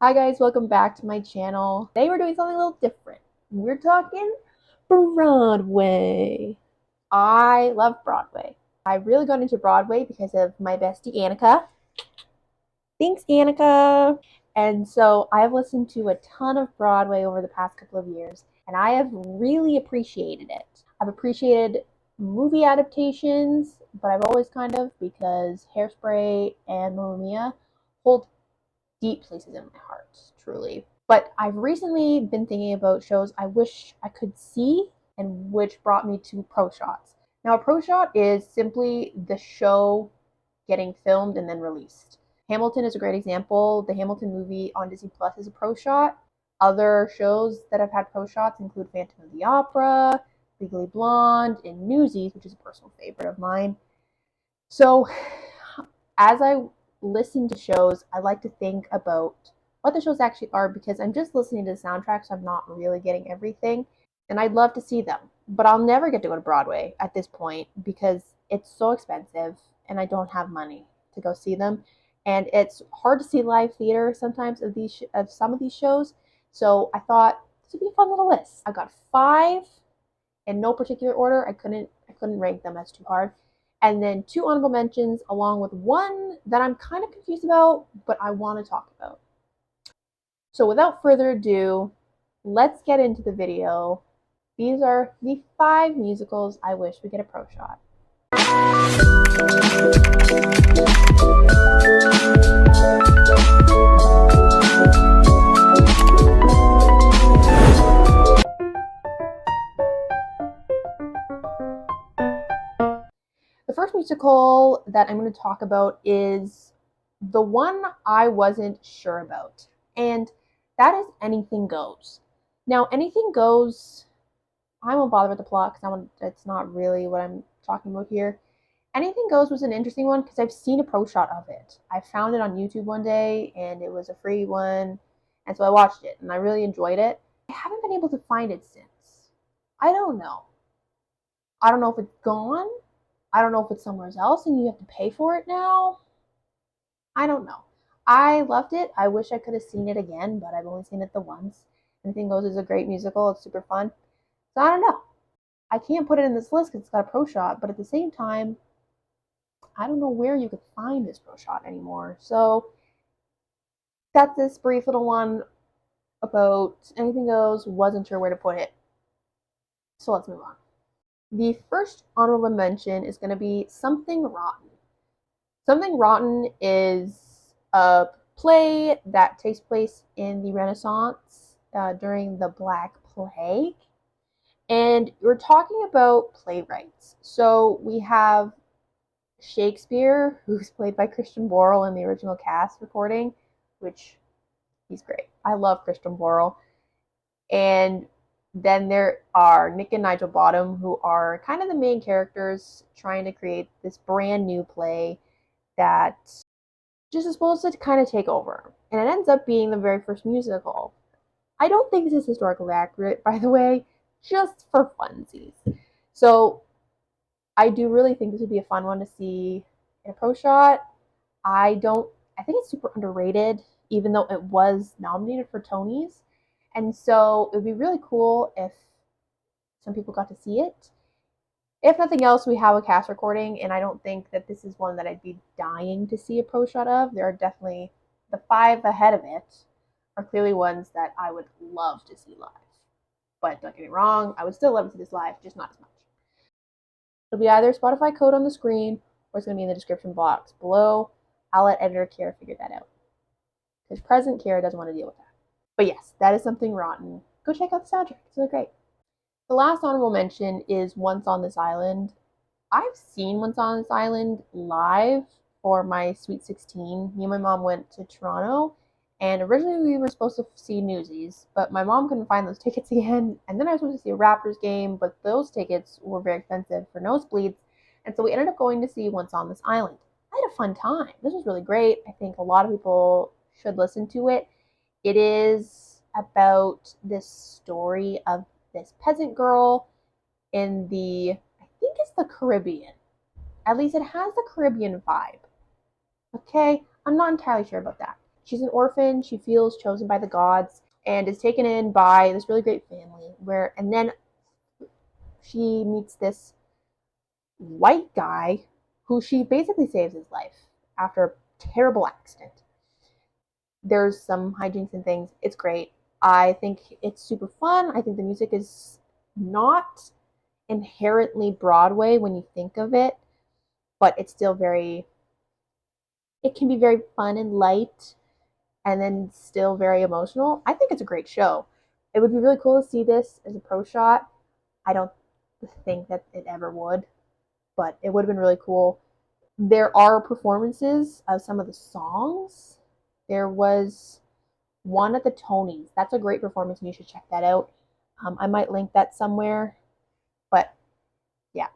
Hi guys, welcome back to my channel. Today we're doing something a little different. We're talking Broadway. I love Broadway. I really got into Broadway because of my bestie Annika. Thanks, Annika. And so I have listened to a ton of Broadway over the past couple of years, and I have really appreciated it. I've appreciated movie adaptations, but I've always kind of, because Hairspray and Mamma Mia hold deep places in my heart, truly. But I've recently been thinking about shows I wish I could see, and which brought me to Pro Shots. Now, a Pro Shot is simply the show getting filmed and then released. Hamilton is a great example. The Hamilton movie on Disney Plus is a Pro Shot. Other shows that have had Pro Shots include Phantom of the Opera, Legally Blonde, and Newsies, which is a personal favorite of mine. So, as I listen to shows, I like to think about what the shows actually are because I'm just listening to the soundtrack, so I'm not really getting everything. And I'd love to see them, but I'll never get to go to Broadway at this point because it's so expensive and I don't have money to go see them. And it's hard to see live theater sometimes of some of these shows. So I thought this would be a fun little list. I got 5 in no particular order. I couldn't rank them, that's too hard. And then 2 honorable mentions along with one that I'm kind of confused about, but I want to talk about. So without further ado, let's get into the video. These are the 5 musicals I wish we get a Pro Shot. The first musical that I'm going to talk about is the one I wasn't sure about, and that is Anything Goes. Now, Anything Goes, I won't bother with the plot because it's not really what I'm talking about here. Anything Goes was an interesting one because I've seen a pro shot of it. I found it on YouTube one day and it was a free one, and so I watched it and I really enjoyed it. I haven't been able to find it since. I don't know. I don't know if it's gone. I don't know if it's somewhere else and you have to pay for it now. I don't know. I loved it. I wish I could have seen it again, but I've only seen it the once. Anything Goes is a great musical. It's super fun. So I don't know. I can't put it in this list because it's got a pro shot, but at the same time, I don't know where you could find this pro shot anymore. So that's this brief little one about Anything Goes. Wasn't sure where to put it. So let's move on. The first honorable mention is going to be Something Rotten. Something Rotten is a play that takes place in the Renaissance during the Black Plague. And we're talking about playwrights. So we have Shakespeare, who's played by Christian Borle in the original cast recording, which he's great. I love Christian Borle. And then there are Nick and Nigel Bottom, who are kind of the main characters trying to create this brand new play that just is supposed to kind of take over. And it ends up being the very first musical. I don't think this is historically accurate, by the way, just for funsies. So I do really think this would be a fun one to see in a pro shot. I think it's super underrated, even though it was nominated for Tonys. And so it would be really cool if some people got to see it. If nothing else, we have a cast recording, and I don't think that this is one that I'd be dying to see a pro shot of. There are definitely the 5 ahead of it are clearly ones that I would love to see live. But don't get me wrong, I would still love to see this live, just not as much. It'll be either Spotify code on the screen or it's going to be in the description box below. I'll let editor Kara figure that out because present Kara doesn't want to deal with that. But yes, that is Something Rotten. Go check out the soundtrack. It's really great. The last honorable mention is Once on This Island. I've seen Once on This Island live for my Sweet 16. Me and my mom went to Toronto, and originally we were supposed to see Newsies, but my mom couldn't find those tickets again, and then I was supposed to see a Raptors game, but those tickets were very expensive for nosebleeds, and so we ended up going to see Once on This Island. I had a fun time. This was really great. I think a lot of people should listen to it. It is about this story of this peasant girl in the, I think it's the Caribbean. At least it has the Caribbean vibe. Okay, I'm not entirely sure about that. she's an orphan. She feels chosen by the gods and is taken in by this really great family. And then she meets this white guy who she basically saves his life after a terrible accident. There's some hijinks and things. It's great. I think it's super fun. I think the music is not inherently Broadway when you think of it, but it's still it can be very fun and light and then still very emotional. I think it's a great show. It would be really cool to see this as a pro shot. I don't think that it ever would, but it would have been really cool. There are performances of some of the songs. There was one at the Tonys. That's a great performance, and you should check that out. I might link that somewhere, but yeah,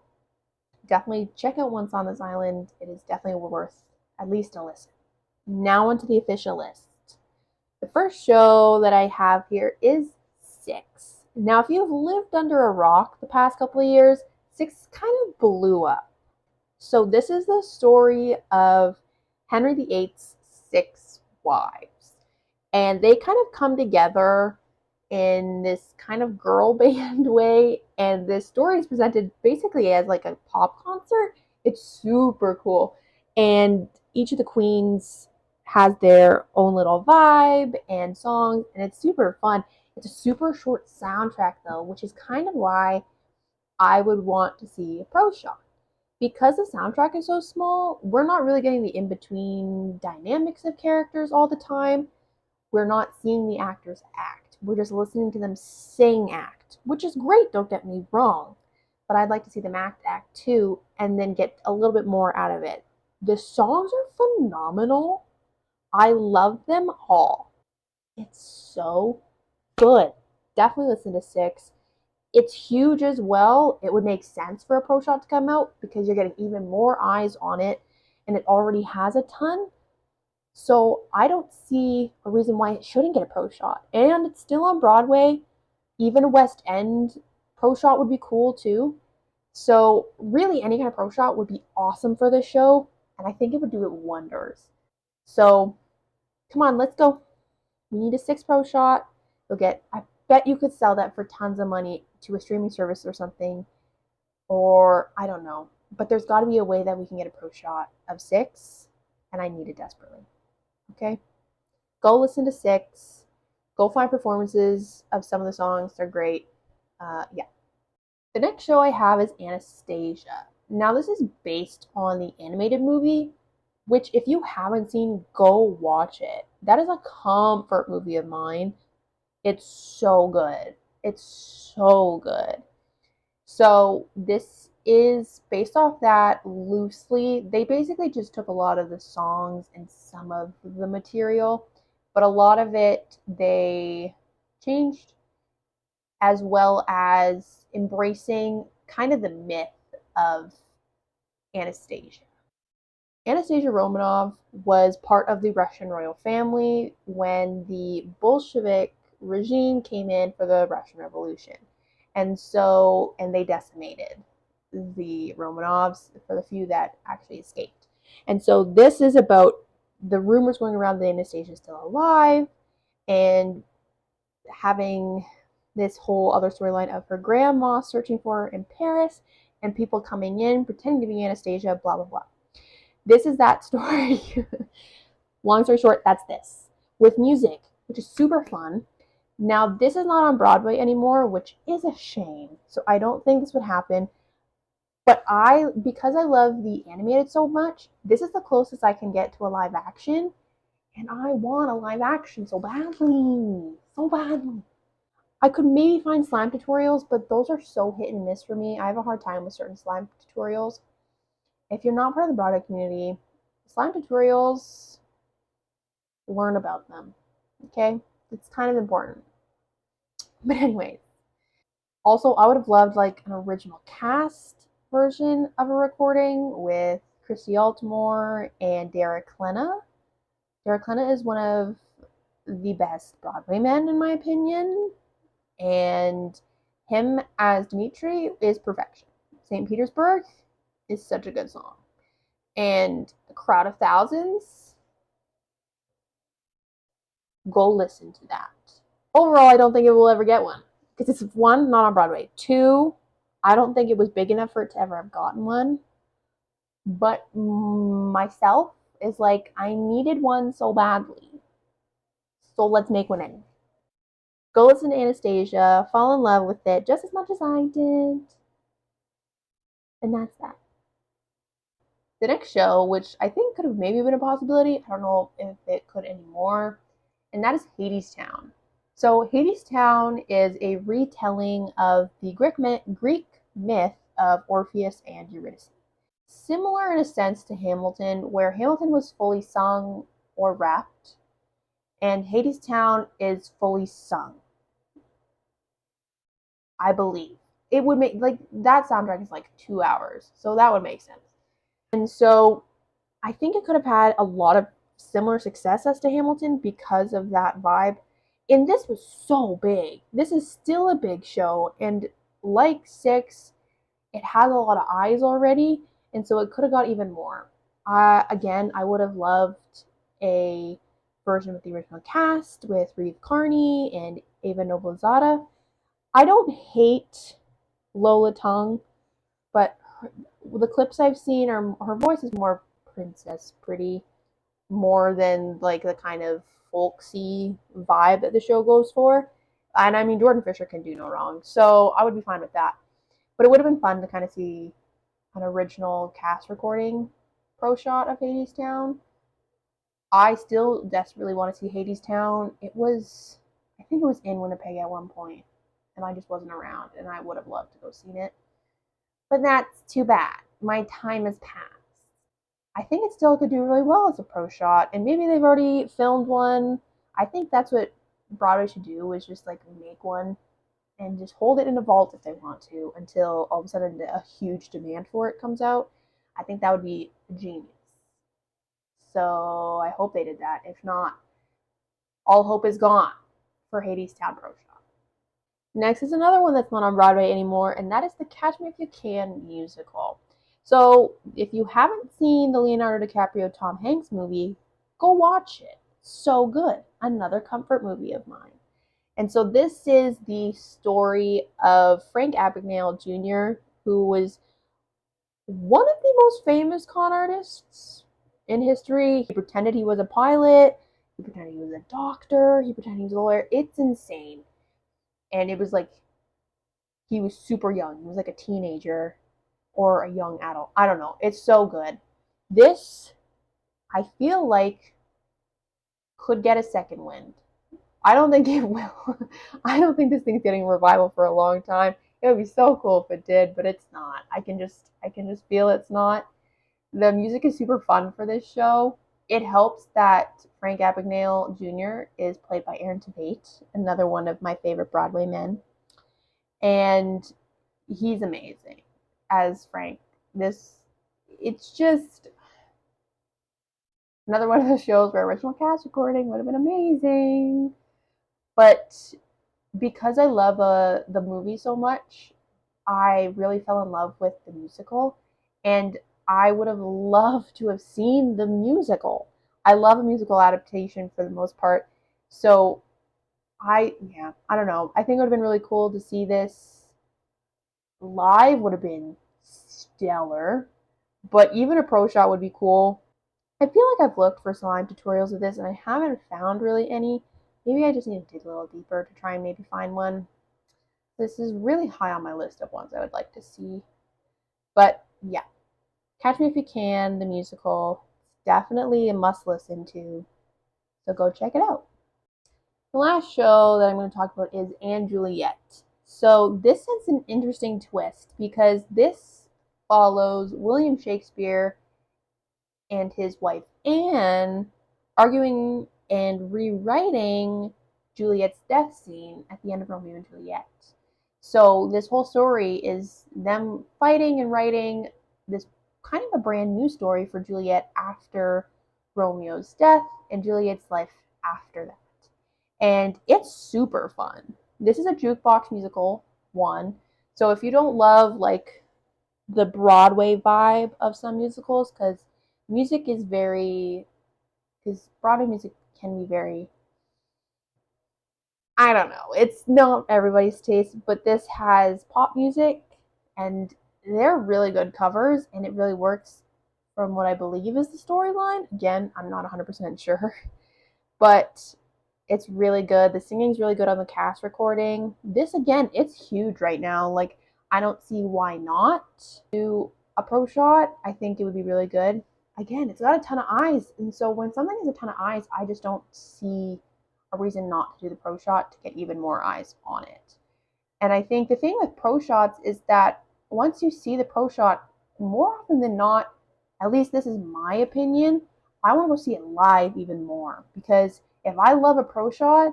definitely check out Once on This Island. It is definitely worth at least a listen. Now onto the official list. The first show that I have here is Six. Now, if you've lived under a rock the past couple of years, Six kind of blew up. So this is the story of Henry VIII's six wives. And they kind of come together in this kind of girl band way. And this story is presented basically as like a pop concert. It's super cool. And each of the queens has their own little vibe and songs, and it's super fun. It's a super short soundtrack though, which is kind of why I would want to see a pro shot. Because the soundtrack is so small, we're not really getting the in between dynamics of characters all the time. We're not seeing the actors act. We're just listening to them sing act, which is great, don't get me wrong. But I'd like to see them act too, and then get a little bit more out of it. The songs are phenomenal. I love them all. It's so good. Definitely listen to Six. It's huge as well. It would make sense for a pro shot to come out because you're getting even more eyes on it, and it already has a ton. So I don't see a reason why it shouldn't get a pro shot. And it's still on Broadway. Even a West End pro shot would be cool too. So really any kind of pro shot would be awesome for this show, and I think it would do it wonders. So come on, let's go. We need a Six pro shot. You'll get, I bet you could sell that for tons of money to a streaming service or something, or I don't know. But there's got to be a way that we can get a pro shot of Six, and I need it desperately. Okay? Go listen to Six. Go find performances of some of the songs. They're great. Yeah. The next show I have is Anastasia. Now, this is based on the animated movie, which, if you haven't seen, go watch it. That is a comfort movie of mine. It's so good. It's so good. So this is based off that loosely. They basically just took a lot of the songs and some of the material, but a lot of it they changed, as well as embracing kind of the myth of Anastasia. Anastasia Romanov was part of the Russian royal family when the Bolshevik regime came in for the Russian Revolution. And they decimated the Romanovs for the few that actually escaped. And so this is about the rumors going around that Anastasia is still alive and having this whole other storyline of her grandma searching for her in Paris and people coming in pretending to be Anastasia, blah, blah, blah. This is that story. Long story short, that's this. With music, which is super fun. Now, this is not on Broadway anymore, which is a shame. So I don't think this would happen. But because I love the animated so much, this is the closest I can get to a live action. And I want a live action so badly. So badly. I could maybe find slime tutorials, but those are so hit and miss for me. I have a hard time with certain slime tutorials. If you're not part of the Broadway community, slime tutorials, learn about them. Okay? It's kind of important. But anyway, also I would have loved like an original cast version of a recording with Christy Altimore and Derek Klena. Derek Klena is one of the best Broadway men in my opinion, and him as Dimitri is perfection. St. Petersburg is such a good song. And A Crowd of Thousands, Go listen to that. Overall, I don't think it will ever get one because it's one, not on Broadway. Two, I don't think it was big enough for it to ever have gotten one. But myself is like, I needed one so badly. So let's make one anyway. Go listen to Anastasia, fall in love with it just as much as I did. And that's that. The next show, which I think could have maybe been a possibility, I don't know if it could anymore, and that is Hadestown. So Hadestown is a retelling of the Greek myth of Orpheus and Eurydice. Similar in a sense to Hamilton, where Hamilton was fully sung or rapped, and Hadestown is fully sung. I believe it would make like that soundtrack is like 2 hours, so that would make sense. And so I think it could have had a lot of similar success as to Hamilton because of that vibe. And this was so big. This is still a big show, and like Six, it has a lot of eyes already, and so it could have got even more. Again, I would have loved a version with the original cast with Reeve Carney and Ava Noblezada. I don't hate Lola Tongue, but the clips I've seen are her voice is more princess pretty, more than like the kind of folksy vibe that the show goes for. And I mean, Jordan Fisher can do no wrong, so I would be fine with that. But it would have been fun to kind of see an original cast recording pro shot of Hadestown. I still desperately want to see Hadestown. I think it was in Winnipeg at one point, and I just wasn't around, and I would have loved to go see it. But that's too bad. My time has passed. I think it still could do really well as a pro shot, and maybe they've already filmed one. I think that's what Broadway should do, is just like make one and just hold it in a vault if they want to until all of a sudden a huge demand for it comes out. I think that would be genius. So I hope they did that. If not, all hope is gone for Hadestown Pro Shop. Next is another one that's not on Broadway anymore, and that is the Catch Me If You Can musical. So if you haven't seen the Leonardo DiCaprio Tom Hanks movie, go watch it. So good. Another comfort movie of mine. And so this is the story of Frank Abagnale Jr., who was one of the most famous con artists in history. He pretended he was a pilot, he pretended he was a doctor, he pretended he was a lawyer. It's insane. And it was like he was super young. He was like a teenager or a young adult. I don't know. It's so good. This, I feel like, could get a second wind. I don't think it will. I don't think this thing's getting a revival for a long time. It would be so cool if it did, but it's not. I can just feel it's not. The music is super fun for this show. It helps that Frank Abagnale Jr. is played by Aaron Tveit, another one of my favorite Broadway men. And he's amazing as Frank. It's just another one of those shows where original cast recording would have been amazing. But because I love the movie so much, I really fell in love with the musical, and I would have loved to have seen the musical. I love a musical adaptation for the most part, so I don't know. I think it would have been really cool to see this live. Would have been stellar, but even a pro shot would be cool. I feel like I've looked for some live tutorials of this, and I haven't found really any. Maybe I just need to dig a little deeper to try and maybe find one. This is really high on my list of ones I would like to see. But yeah, Catch Me If You Can, the musical, definitely a must listen to. So go check it out. The last show that I'm going to talk about is & Juliet. So this has an interesting twist because this follows William Shakespeare and his wife Anne arguing and rewriting Juliet's death scene at the end of Romeo and Juliet. So this whole story is them fighting and writing this kind of a brand new story for Juliet after Romeo's death and Juliet's life after that. And it's super fun. This is a jukebox musical, one. So if you don't love like the Broadway vibe of some musicals, because music is very, because Broadway music can be very I don't know. It's not everybody's taste, but this has pop music and they're really good covers and it really works from what I believe is the storyline. Again, I'm not 100% sure, but it's really good. The singing's really good on the cast recording. This again, it's huge right now. Like I don't see why not do a pro shot. I think it would be really good. Again, it's got a ton of eyes, and so when something has a ton of eyes, I just don't see a reason not to do the pro shot to get even more eyes on it. And I think the thing with pro shots is that once you see the pro shot, more often than not, at least this is my opinion, I want to go see it live even more. Because if I love a pro shot,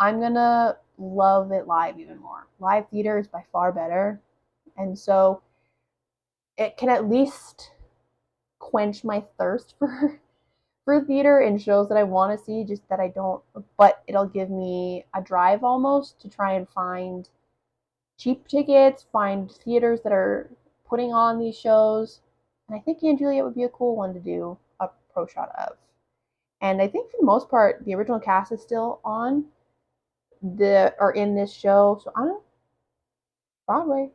I'm going to love it live even more. Live theater is by far better. And so it can at least quench my thirst for theater and shows that I want to see, just that I don't, but it'll give me a drive almost to try and find cheap tickets, find theaters that are putting on these shows. And I think Juliet would be a cool one to do a pro shot of. And I think for the most part, the original cast is still on the or in this show. So I don't know, Broadway.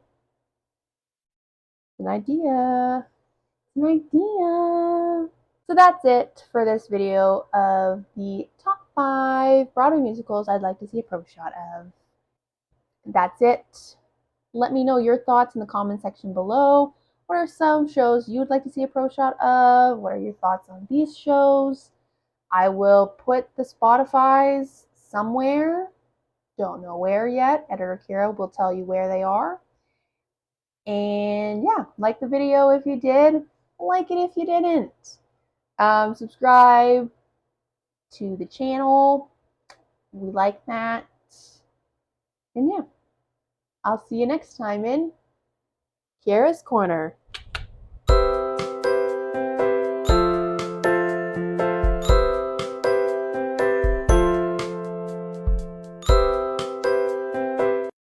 It's an idea. It's an idea. So that's it for this video of the top 5 Broadway musicals I'd like to see a pro shot of. That's it. Let me know your thoughts in the comment section below. What are some shows you'd like to see a pro shot of? What are your thoughts on these shows? I will put the Spotify's somewhere. Don't know where yet. Editor Kira will tell you where they are. And yeah, like the video if you did. Like it if you didn't. Subscribe to the channel. We like that. And yeah, I'll see you next time in Kira's Corner.